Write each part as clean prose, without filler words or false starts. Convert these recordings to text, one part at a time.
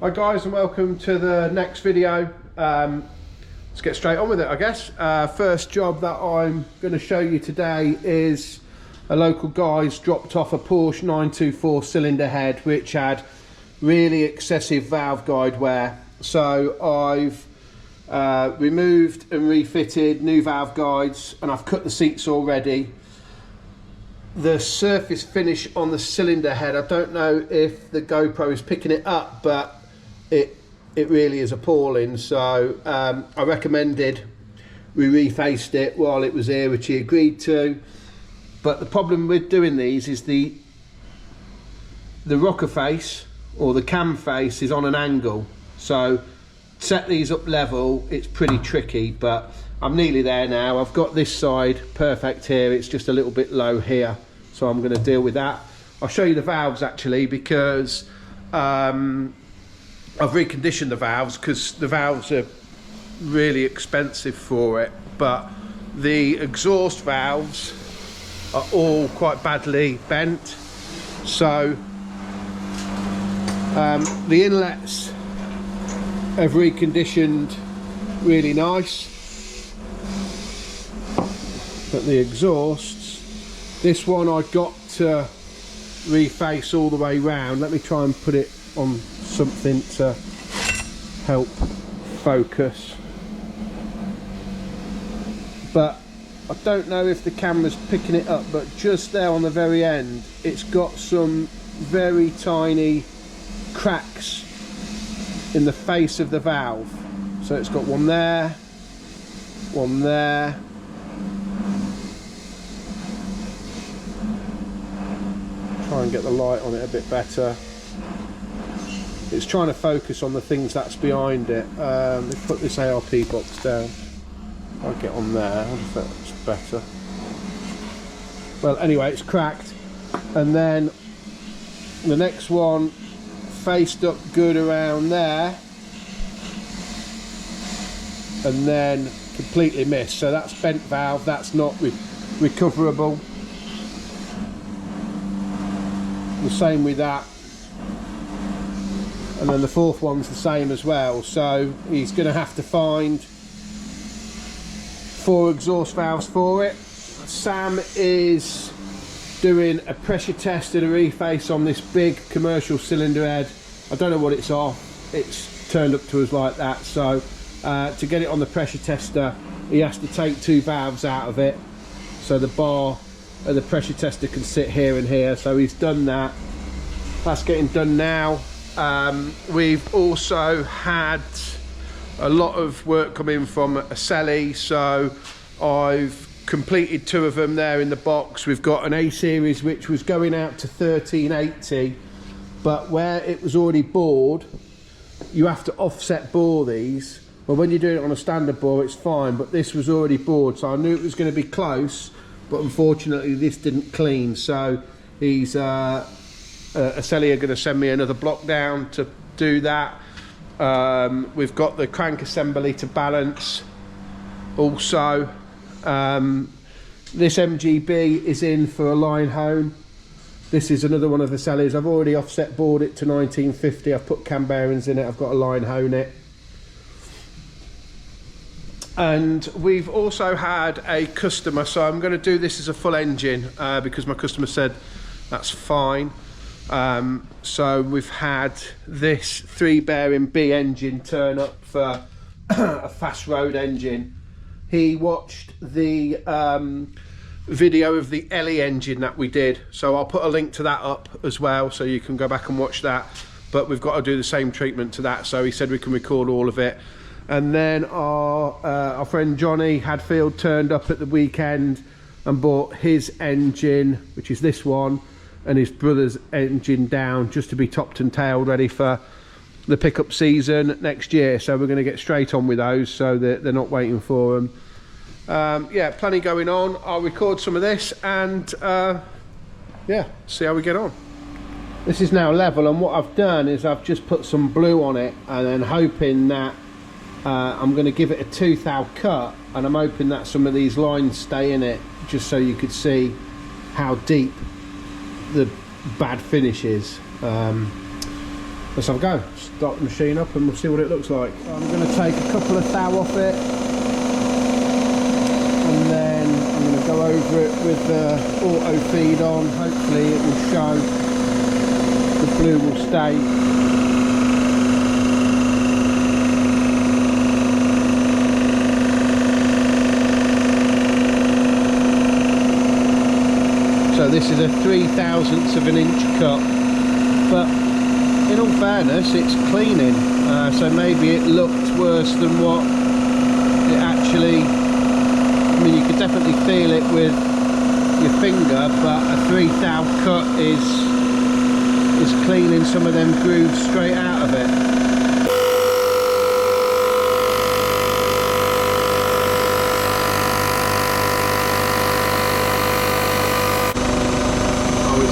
Hi guys, and welcome to the next video. Let's get straight on with it, I guess. First job that I'm going to show you today is a local guy's dropped off a Porsche 924 cylinder head which had really excessive valve guide wear. So I've removed and refitted new valve guides, and I've cut the seats already. The surface finish on the cylinder head, I don't know if the GoPro is picking it up, but it really is appalling. So I recommended we refaced it while it was here, which he agreed to. But the problem with doing these is the rocker face or the cam face is on an angle. So set these up level, it's pretty tricky, but I'm nearly there now. I've got this side perfect here, it's just a little bit low here, so I'm going to deal with that. I'll show you the valves actually, because I've reconditioned the valves because the valves are really expensive for it, but the exhaust valves are all quite badly bent. So the inlets have reconditioned really nice, but the exhausts, this one I got to reface all the way round. Let me try and put it on something to help focus, but I don't know if the camera's picking it up, but just there on the very end it's got some very tiny cracks in the face of the valve. So it's got one there, one there, try and get the light on it a bit better. It's trying to focus on the things that's behind it. Let's put this ARP box down. I'll get on there, I wonder if that's better. Well, anyway, it's cracked. And then the next one faced up good around there, and then completely missed. So that's bent valve, that's not recoverable. The same with that. And then the fourth one's the same as well. So he's going to have to find 4 exhaust valves for it. Sam is doing a pressure test and a reface on this big commercial cylinder head. I don't know what it's off, it's turned up to us like that. So to get it on the pressure tester, he has to take 2 valves out of it, so the bar and the pressure tester can sit here and here. So he's done that, that's getting done now. We've also had a lot of work come in from Integrale, so I've completed 2 of them there in the box. We've got an A series which was going out to 1380, but where it was already bored, you have to offset bore these. Well, when you're doing it on a standard bore it's fine, but this was already bored, so I knew it was going to be close, but unfortunately this didn't clean. So he's Lancia are going to send me another block down to do that. We've got the crank assembly to balance also. This MGB is in for a line home. This is another one of the Lancias. I've already offset bored it to 1950. I've put cam bearings in it, I've got a line hone it. And we've also had a customer, so I'm going to do this as a full engine because my customer said that's fine. So we've had this 3 bearing B engine turn up for a fast road engine. He watched the video of the Ellie engine that we did, so I'll put a link to that up as well, so you can go back and watch that. But we've got to do the same treatment to that, so he said we can record all of it. And then our friend Johnny Hadfield turned up at the weekend and bought his engine, which is this one, and his brother's engine down, just to be topped and tailed ready for the pickup season next year. So we're going to get straight on with those, so that they're not waiting for them. Yeah, plenty going on. I'll record some of this and yeah, see how we get on. This is now level, and what I've done is I've just put some blue on it, and then hoping that I'm going to give it a tooth out cut, and I'm hoping that some of these lines stay in it, just so you could see how deep the bad finish is. let's have a go. Start the machine up and we'll see what it looks like. I'm going to take a couple of thou off it, and then I'm going to go over it with the auto feed on. Hopefully it will show, the blue will stay. So this is a 3/1000th of an inch cut, but in all fairness it's cleaning, so maybe it looked worse than what it actually, I mean you could definitely feel it with your finger, but a 3/1000 cut is cleaning some of them grooves straight out of it.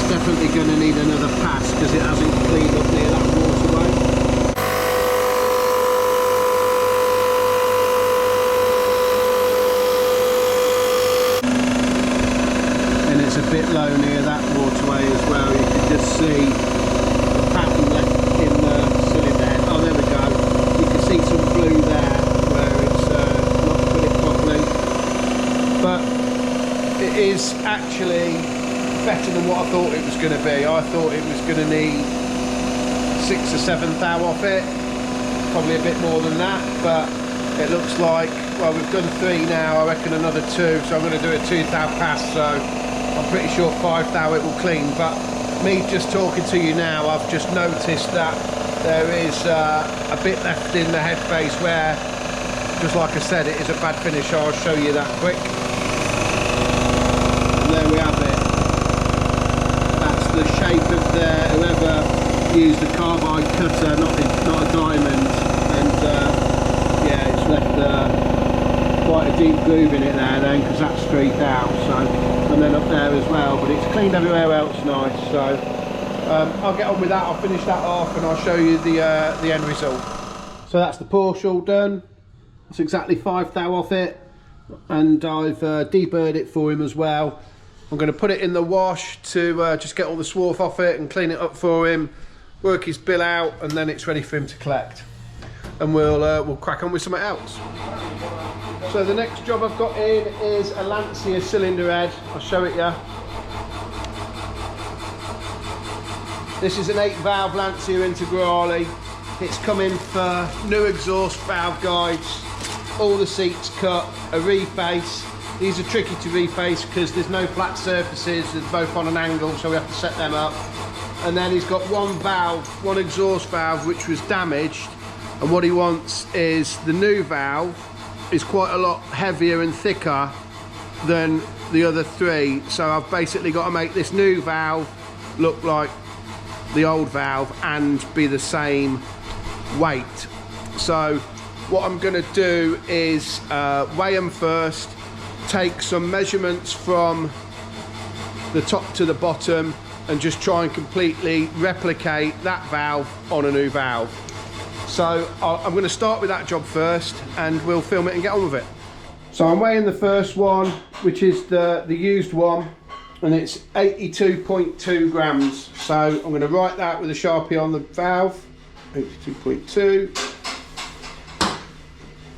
Definitely going to need another pass because it hasn't cleaned up near that waterway. And it's a bit low near that waterway as well. You can just see the pattern left in the cylinder head. Oh, there we go. You can see some blue there where it's not put it properly. But it is actually better than what I thought it was going to be. I thought it was going to need 6 or 7 thou off it, probably a bit more than that, but it looks like, well, we've done 3 now, I reckon another 2, so I'm going to do a 2 thou pass, so I'm pretty sure 5 thou it will clean. But me just talking to you now, I've just noticed that there is a bit left in the head face where, just like I said, it is a bad finish. I'll show you that quick. And there we have it. The shape of whoever used a carbide cutter, not a diamond, and yeah, it's left quite a deep groove in it there then, because that's straight out. So, and then up there as well, but it's cleaned everywhere else nice. So I'll get on with that. I'll finish that off and I'll show you the end result. So that's the Porsche all done. It's exactly 5 thou off it, and I've deburred it for him as well. I'm going to put it in the wash to just get all the swarf off it and clean it up for him, work his bill out, and then it's ready for him to collect. And we'll crack on with something else. So the next job I've got in is a Lancia cylinder head. I'll show it you. This is an 8-valve Lancia Integrale. It's come in for new exhaust valve guides, all the seats cut, a reface. These are tricky to reface because there's no flat surfaces, they're both on an angle, so we have to set them up. And then he's got one valve, one exhaust valve, which was damaged, and what he wants is the new valve is quite a lot heavier and thicker than the other 3, so I've basically got to make this new valve look like the old valve and be the same weight. So what I'm going to do is weigh them first, take some measurements from the top to the bottom, and just try and completely replicate that valve on a new valve. So I'm going to start with that job first and we'll film it and get on with it. So I'm weighing the first one, which is the used one, and it's 82.2 grams. So I'm going to write that with a Sharpie on the valve, 82.2.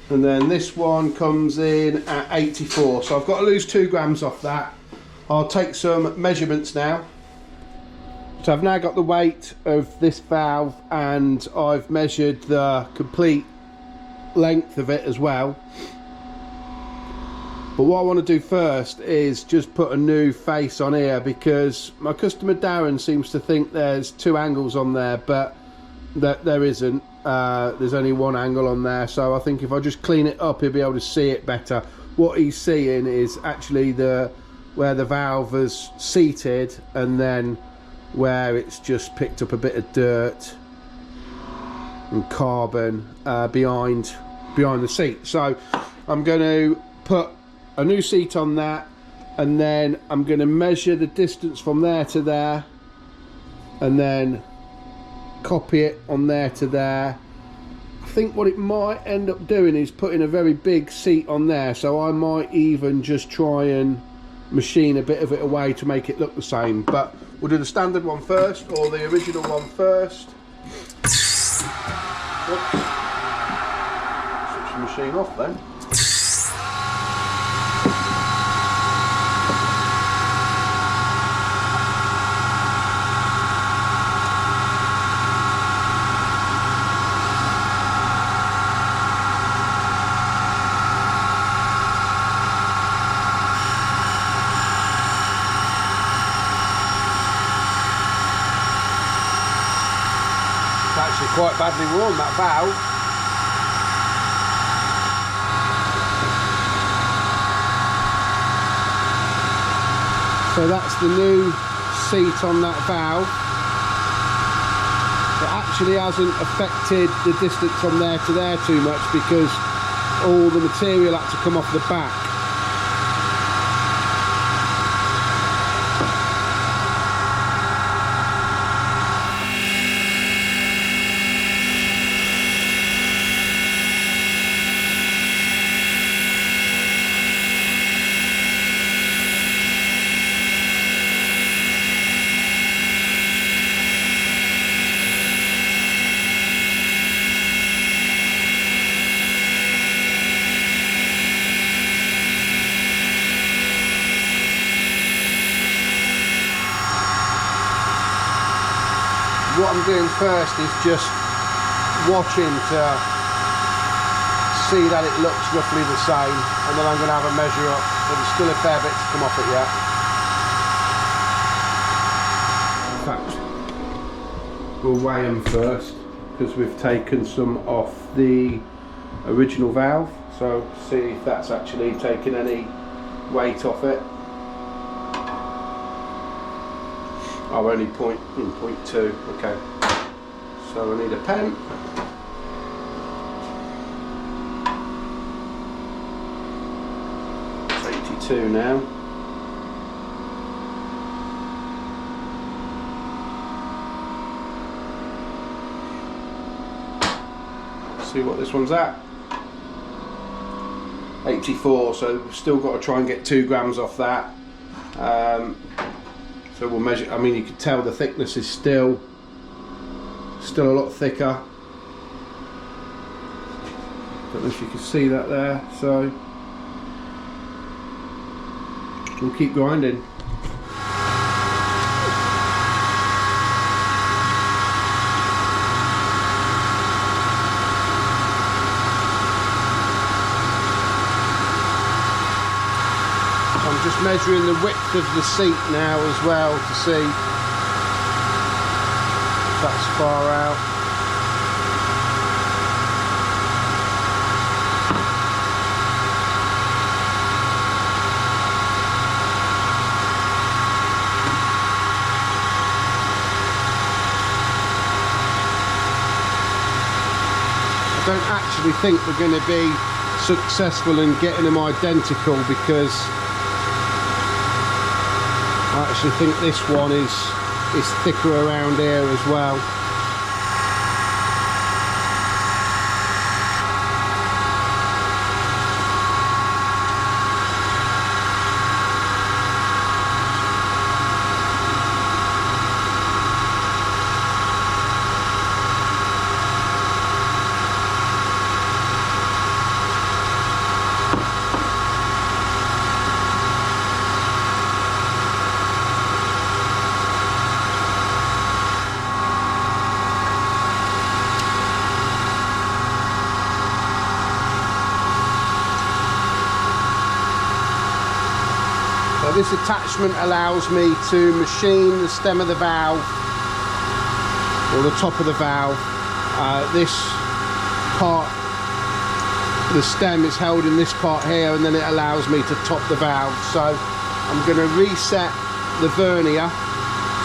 And then this one comes in at 84, so I've got to lose 2 grams off that. I'll take some measurements now. So I've now got the weight of this valve and I've measured the complete length of it as well. But what I want to do first is just put a new face on here, because my customer Darren seems to think there's 2 angles on there, but there isn't. There's only 1 angle on there, so I think if I just clean it up he'll be able to see it better. What he's seeing is actually where the valve is seated, and then where it's just picked up a bit of dirt and carbon behind the seat. So I'm going to put a new seat on that, and then I'm going to measure the distance from there to there, and then copy it on there to there. I think what it might end up doing is putting a very big seat on there, so I might even just try and machine a bit of it away to make it look the same. But we'll do the standard one first, or the original one first, Oops. Switch the machine off then. Actually quite badly worn, that valve. So that's the new seat on that valve. It actually hasn't affected the distance from there to there too much because all the material had to come off the back. What I'm doing first is just watching to see that it looks roughly the same, and then I'm going to have a measure up, but there's still a fair bit to come off it yet. In fact, we'll weigh them first because we've taken some off the original valve, so see if that's actually taken any weight off it. Oh, only 0.2, okay. So I need a pen. It's 82 now. Let's see what this one's at. 84, so we've still got to try and get 2 grams off that. So we'll measure. I mean, you can tell the thickness is still a lot thicker. Don't know if you can see that there. So we'll keep grinding. I'm just measuring the width of the seat now as well to see if that's far out. I don't actually think we're going to be successful in getting them identical because I actually think this one is thicker around here as well. This attachment allows me to machine the stem of the valve or the top of the valve. This part, the stem is held in this part here, and then it allows me to top the valve. So I'm going to reset the vernier.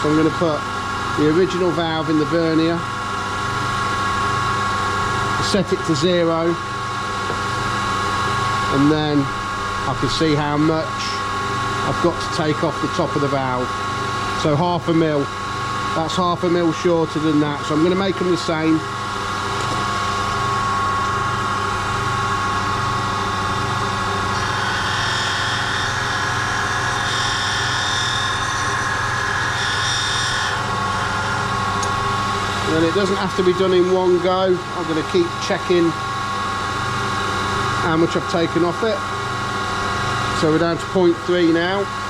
So I'm going to put the original valve in the vernier, set it to 0, and then I can see how much I've got to take off the top of the valve. So 1/2 mil. That's 1/2 mil shorter than that. So I'm going to make them the same. And it doesn't have to be done in one go. I'm going to keep checking how much I've taken off it. So we're down to 0.3 now.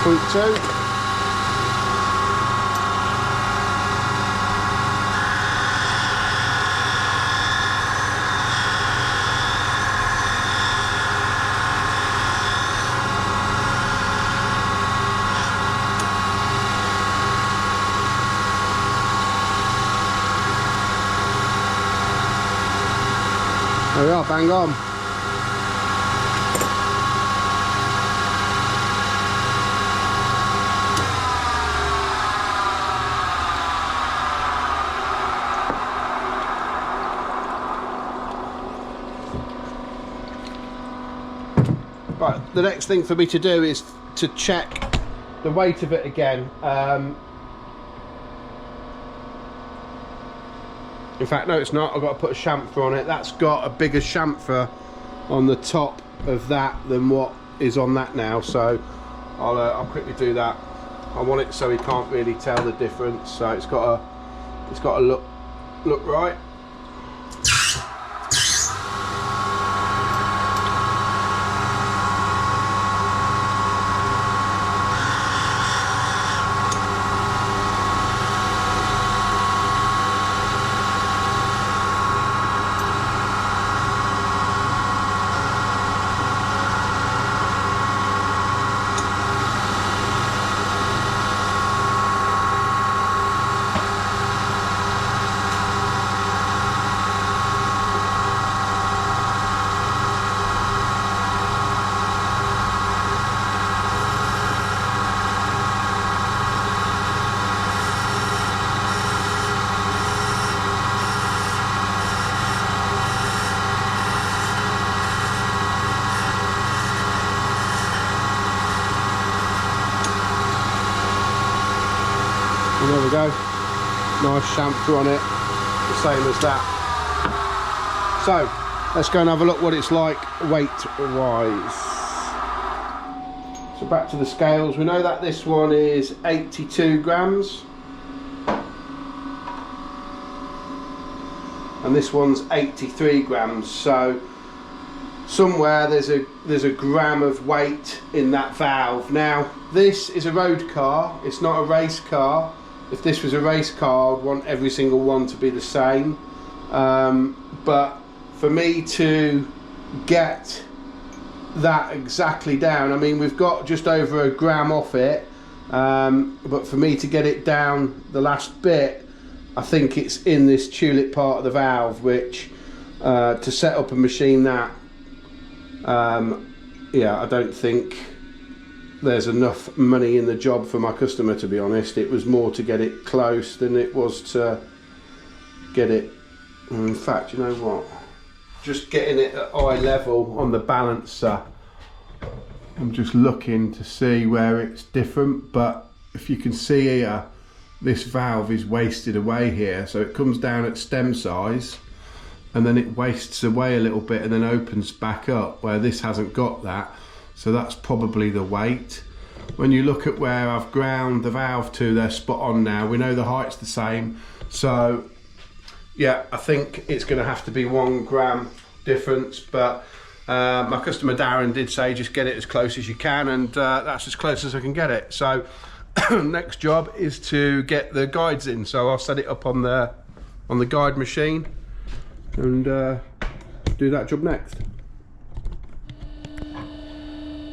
Point two. There we are, bang on. Right, the next thing for me to do is to check the weight of it again. In fact, no, it's not. I've got to put a chamfer on it. That's got a bigger chamfer on the top of that than what is on that now. So I'll quickly do that. I want it so he can't really tell the difference. So it's got to look right. And there we go, nice chamfer on it, the same as that. So let's go and have a look what it's like weight wise. So back to the scales. We know that this one is 82 grams and this one's 83 grams. So somewhere there's a gram of weight in that valve. Now this is a road car, it's not a race car. If this was a race car, I'd want every single one to be the same. But for me to get that exactly down, I mean, we've got just over a gram off it, but for me to get it down the last bit, I think it's in this tulip part of the valve, which to set up a machine that, yeah, I don't think there's enough money in the job for my customer, to be honest. It was more to get it close than it was to get it, in fact, you know what, just getting it at eye level on the balancer. I'm just looking to see where it's different, but if you can see here, this valve is wasted away here, so it comes down at stem size and then it wastes away a little bit and then opens back up, where this hasn't got that. So that's probably the weight. When you look at where I've ground the valve to, they're spot on now. We know the height's the same. So yeah, I think it's going to have to be 1 gram difference, but my customer Darren did say just get it as close as you can, and that's as close as I can get it. So next job is to get the guides in. So I'll set it up on the guide machine and do that job next.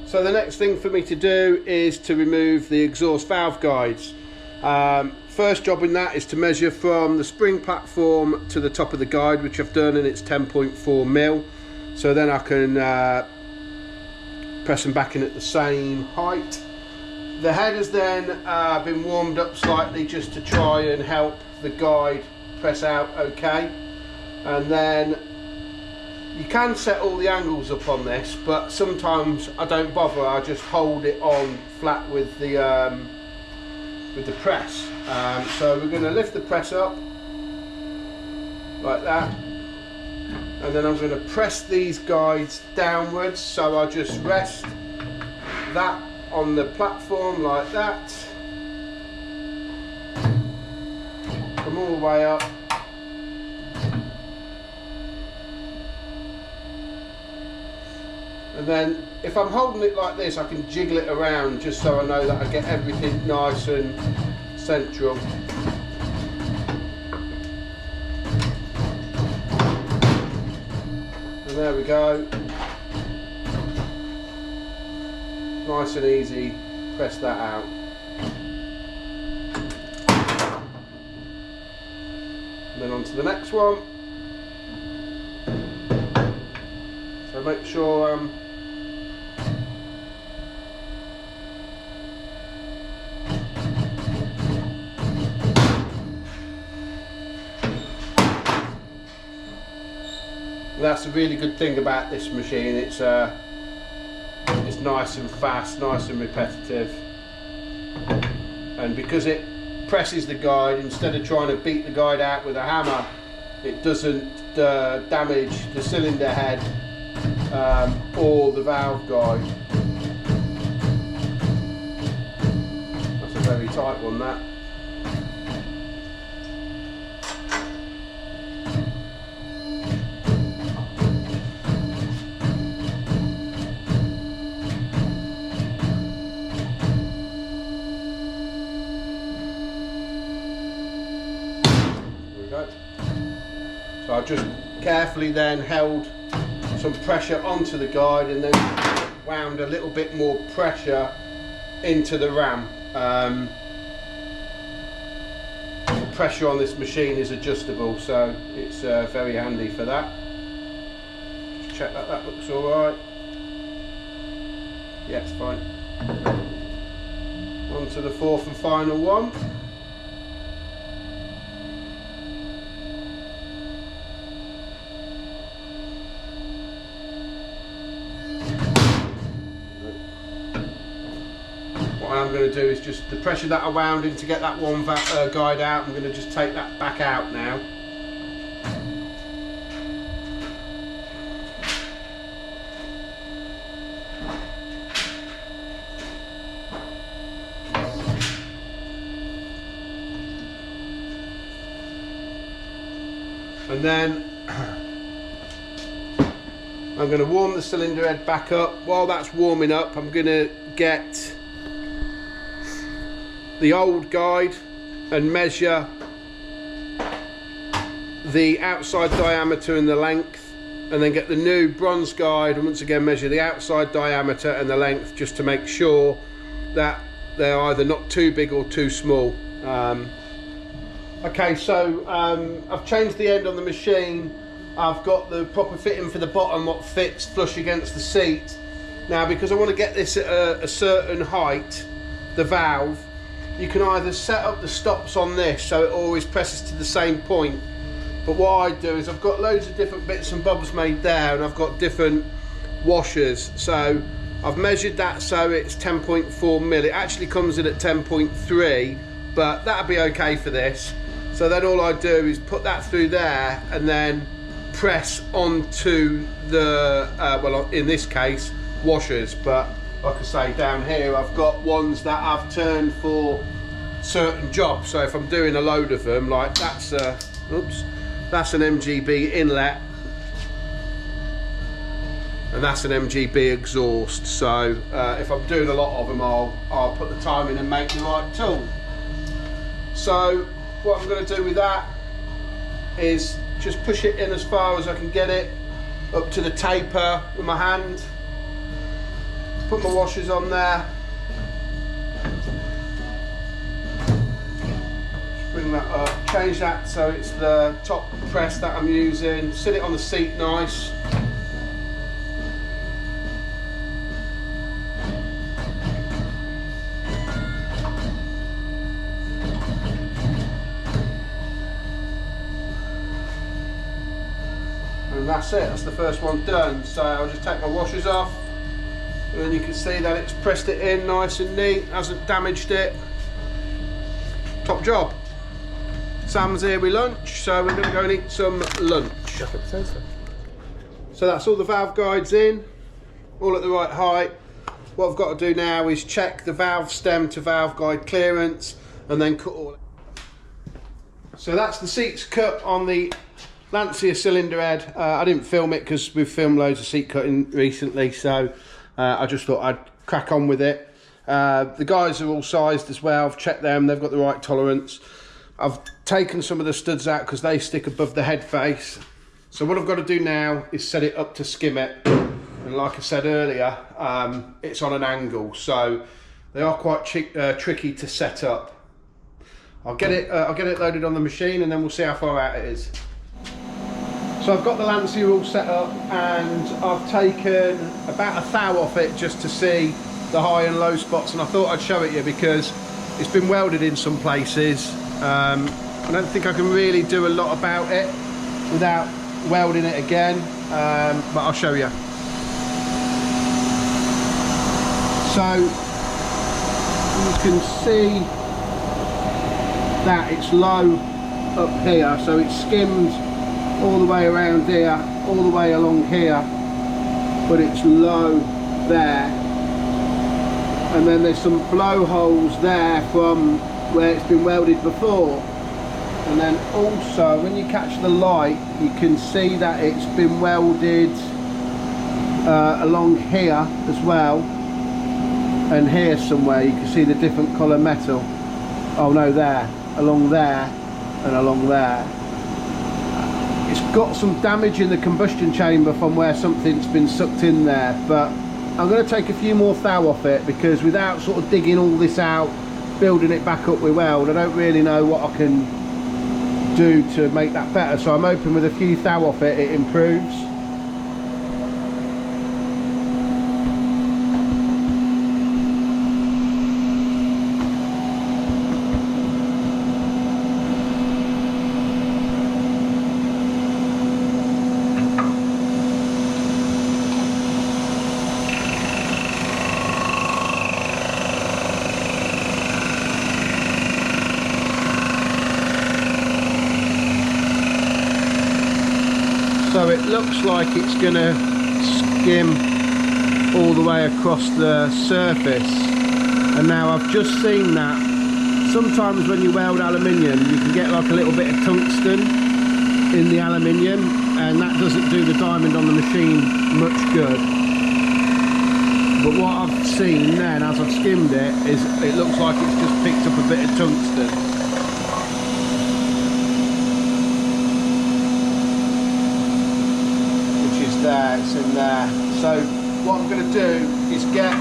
So the next thing for me to do is to remove the exhaust valve guides. First job in that is to measure from the spring platform to the top of the guide, which I've done, and it's 10.4 mil. So then I can press them back in at the same height. The head has then been warmed up slightly just to try and help the guide press out okay. And then You can set all the angles up on this, but sometimes I don't bother. I just hold it on flat with the press. So we're going to lift the press up like that, and then I'm going to press these guides downwards. So I just rest that on the platform like that, come all the way up, and then if I'm holding it like this, I can jiggle it around just so I know that I get everything nice and central. And there we go. Nice and easy, press that out. And then on to the next one. So make sure that's a really good thing about this machine. It's nice and fast, nice and repetitive, and because it presses the guide instead of trying to beat the guide out with a hammer, it doesn't damage the cylinder head or the valve guide. That's a very tight one, that. So I just carefully then held some pressure onto the guide and then wound a little bit more pressure into the ram. The pressure on this machine is adjustable, so it's very handy for that. Just check that that looks alright. Yeah, it's fine. On to the fourth and final one. What I'm going to do is just the pressure that I wound in to get that one guide out, I'm going to just take that back out now. And then I'm going to warm the cylinder head back up. While that's warming up, I'm going to get the old guide and measure the outside diameter and the length, and then get the new bronze guide and once again measure the outside diameter and the length, just to make sure that they're either not too big or too small. Okay, so I've changed the end on the machine. I've got the proper fitting for the bottom, what fits flush against the seat. Now, because I want to get this at a certain height, the valve, you can either set up the stops on this so it always presses to the same point, but what I do is I've got loads of different bits and bobs made there, and I've got different washers. So I've measured that so it's 10.4 mil. It actually comes in at 10.3, but that'll be okay for this. So then all I do is put that through there and then press onto the, well, in this case, washers. But like I say, down here I've got ones that I've turned for certain jobs. So if I'm doing a load of them, like that's a, oops, that's an MGB inlet, and that's an MGB exhaust. So if I'm doing a lot of them, I'll put the time in and make the right tool. So what I'm going to do with that is just push it in as far as I can get it up to the taper with my hand. Put my washers on there. Just bring that up, change that so it's the top press that I'm using. Sit it on the seat nice. And And that's it, that's the first one done. So I'll just take my washers off, and then you can see that it's pressed it in nice and neat, hasn't damaged it. Top job. Sam's here with lunch, so we're going to go and eat some lunch. So that's all the valve guides in, all at the right height. What I've got to do now is check the valve stem to valve guide clearance and then cut all. So that's the seats cut on the Lancia cylinder head. I didn't film it because we've filmed loads of seat cutting recently, so I just thought I'd crack on with it. The guys are all sized as well. I've checked them, they've got the right tolerance. I've taken some of the studs out because they stick above the head face. So what I've got to do now is set it up to skim it. And like I said earlier, it's on an angle, so they are quite tricky to set up. I'll get it loaded on the machine and then we'll see how far out it is. So I've got the Lancia all set up and I've taken about a thou off it just to see the high and low spots, and I thought I'd show it you because it's been welded in some places. I don't think I can really do a lot about it without welding it again, but I'll show you. So you can see that it's low up here, so it's skimmed all the way around here, all the way along here, but it's low there, and then there's some blowholes there from where it's been welded before. And then also when you catch the light you can see that it's been welded along here as well, and here somewhere you can see the different colour metal. Oh no, there, along there and along there. It's got some damage in the combustion chamber from where something's been sucked in there, but I'm going to take a few more thou off it because without sort of digging all this out, building it back up with weld, I don't really know what I can do to make that better. So I'm hoping with a few thou off it, it improves. So it looks like it's going to skim all the way across the surface, and now I've just seen that sometimes when you weld aluminium you can get like a little bit of tungsten in the aluminium, and that doesn't do the diamond on the machine much good. But what I've seen then as I've skimmed it is it looks like it's just picked up a bit of tungsten. There, it's in there. So what I'm going to do is get,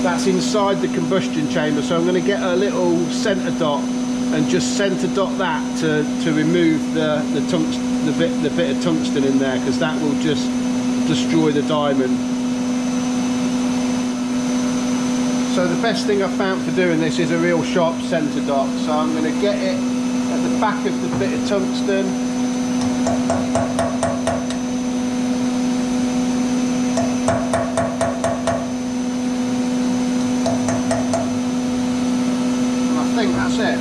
that's inside the combustion chamber, so I'm going to get a little centre dot and just centre dot that to remove the bit of tungsten in there, because that will just destroy the diamond. So the best thing I've found for doing this is a real sharp centre dot. So I'm going to get it at the back of the bit of tungsten. I think that's it.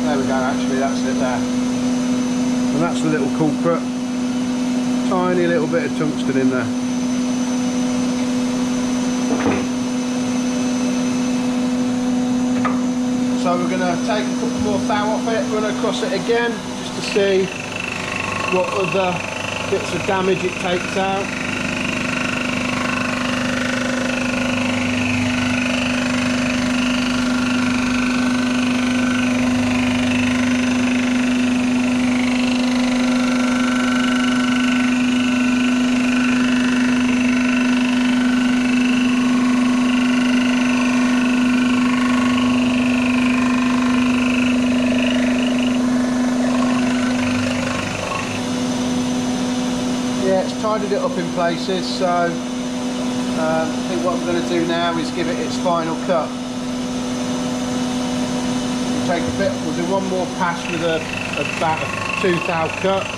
There we go, actually that's it there. And that's the little culprit. Tiny little bit of tungsten in there. So we're going to take a couple more thou off it, run across it again, just to see what other bits of damage it takes out. Yeah, it's tidied it up in places, so I think what I'm going to do now is give it its final cut. We'll do one more pass with about a 2 thou cut.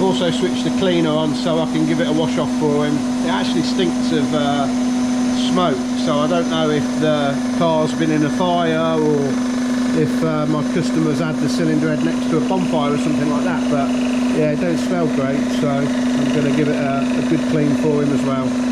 Also switched the cleaner on so I can give it a wash off for him. It actually stinks of smoke, so I don't know if the car's been in a fire or if my customers had the cylinder head next to a bonfire or something like that, but yeah, it don't smell great, so I'm going to give it a good clean for him as well.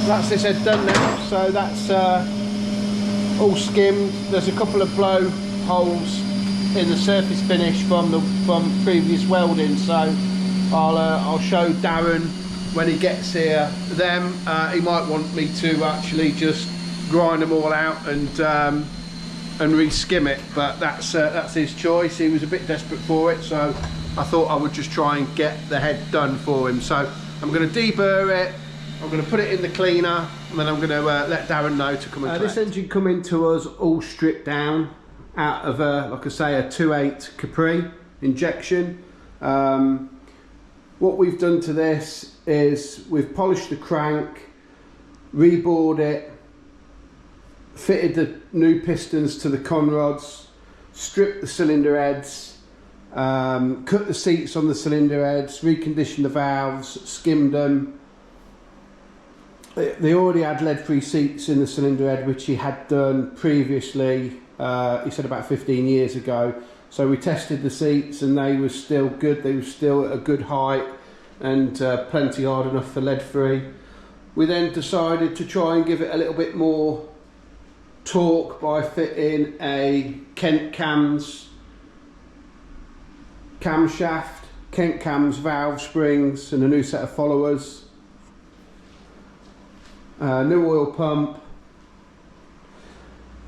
That's this head done now, so that's all skimmed. There's a couple of blow holes in the surface finish from previous welding, so I'll show Darren when he gets here them. He might want me to actually just grind them all out and re-skim it, but that's his choice. He was a bit desperate for it, so I thought I would just try and get the head done for him. So I'm going to deburr it, I'm going to put it in the cleaner, and then I'm going to let Darren know to come and collect. This engine come into us all stripped down out of like I say, a 2.8 Capri injection. What we've done to this is we've polished the crank, rebored it, fitted the new pistons to the conrods, stripped the cylinder heads, cut the seats on the cylinder heads, reconditioned the valves, skimmed them. They already had lead-free seats in the cylinder head, which he had done previously, he said about 15 years ago. So we tested the seats and they were still good, they were still at a good height and plenty hard enough for lead-free. We then decided to try and give it a little bit more torque by fitting a Kent Cams camshaft, Kent Cams valve springs and a new set of followers. New oil pump.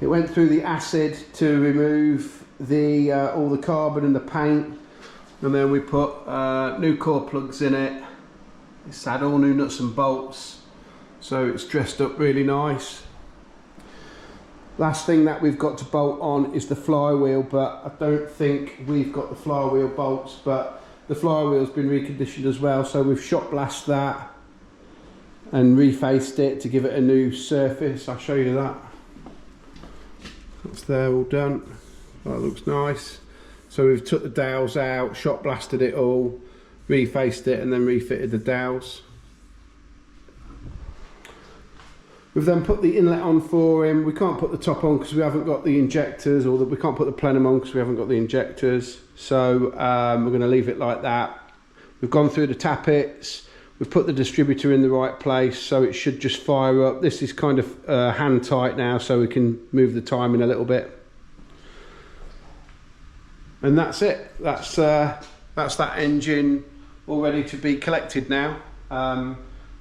It went through the acid to remove the all the carbon and the paint, and then we put new core plugs in it. It's had all new nuts and bolts, so it's dressed up really nice. Last thing that we've got to bolt on is the flywheel, but I don't think we've got the flywheel bolts, but the flywheel's been reconditioned as well, so we've shot blasted that and refaced it to give it a new surface. I'll show you that. That's there, all done. That looks nice. So we've took the dowels out, shot blasted it all, refaced it and then refitted the dowels. We've then put the inlet on for him. We can't put the top on because we haven't got the injectors, or we can't put the plenum on because we haven't got the injectors. So we're going to leave it like that. We've gone through the tappets. We've put the distributor in the right place, so it should just fire up. This is kind of hand tight now, so we can move the timing a little bit. And that's it. That's that engine all ready to be collected now. I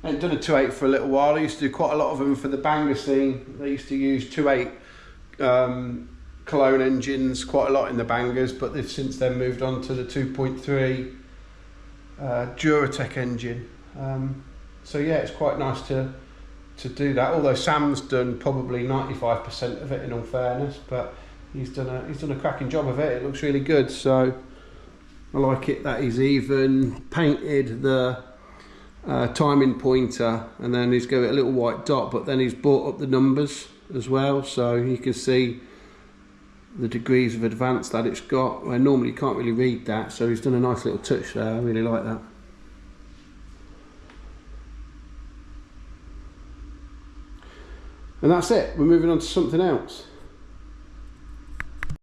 hadn't done a 2.8 for a little while. I used to do quite a lot of them for the banger scene. They used to use 2.8 Cologne engines quite a lot in the bangers, but they've since then moved on to the 2.3 Duratec engine. So yeah, it's quite nice to do that. Although Sam's done probably 95% of it, in all fairness, but he's done a cracking job of it. It looks really good. So I like it that he's even painted the timing pointer, and then he's got a little white dot, but then he's brought up the numbers as well, so you can see the degrees of advance that it's got. I normally can't really read that, so he's done a nice little touch there. I really like that. And that's it. We're moving on to something else.